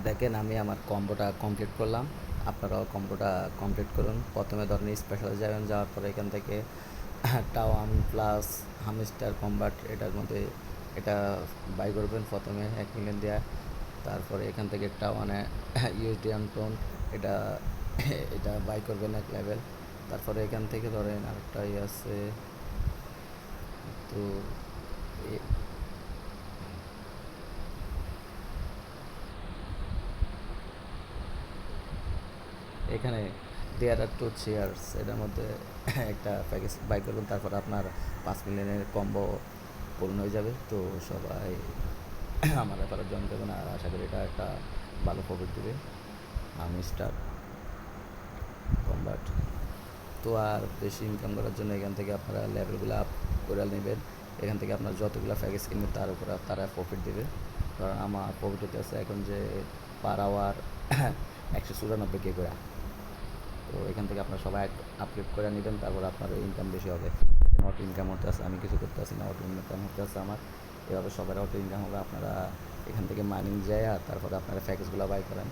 দেখেন আমি আমার কম্বোটা কমপ্লিট করলাম, আপনারাও কম্বোটা কমপ্লিট করুন। প্রথমে ধরেন স্পেশাল যাবেন, যাওয়ার পরে এখান থেকে টাওয়ান প্লাস হামস্টার কম্বাট এটার মধ্যে এটা বাই করবেন প্রথমে 1 মিলিয়ন দেওয়া। তারপরে এখান থেকে টাওয়ানে ইউএসডি আনটোন এটা এটা বাই করবেন 1 লেভেল। তারপরে এখান থেকে ধরেন আরেকটা ইয়ে আছে, তো এখানে দেয়ার আর টু চেয়ার্স এটার মধ্যে একটা প্যাকেজ বাই করবেন, তারপর আপনার 5 মিলিয়নের কম্বো পূর্ণ হয়ে যাবে। তো সবাই আমার ব্যাপারে জয়েন করবেন, আর আশা করি এটা একটা ভালো প্রফিট দেবে আমি স্টার কম্বাট। তো আর বেশি ইনকাম করার জন্য এখান থেকে আপনারা লেভেলগুলো আপ করে নেবেন। এখান থেকে আপনার যতগুলো প্যাকেজ কিনবেন তার উপরে তারা প্রফিট দেবে। কারণ আমার প্রফিট হতে আছে এখন যে পার আওয়ার 194 করে। তো এখান থেকে আপনারা সবাই আপডেট করে নেবেন, তারপর আপনার ইনকাম বেশি হবে। অটো ইনকাম হতে আছে, আমি কিছু করতে আসি না, অটো ইনকাম হতে আছে আমার। এভাবে সবার অটো ইনকাম হবে। আপনারা এখান থেকে মাইনিং যায় আর তারপরে আপনারা প্যাকেজগুলো বাই করেন।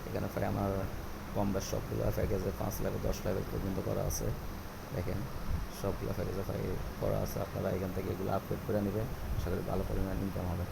এখানে প্রায় আমার কম বেশ সবগুলো প্যাকেজে 5 লেভেল 10 লেভেল পর্যন্ত করা আছে। দেখেন সবগুলো প্যাকেজে প্রায় করা আছে। আপনারা এখান থেকে এগুলো আপডেট করে নেবেন, আশা করি ভালো পরিমাণ ইনকাম হবে।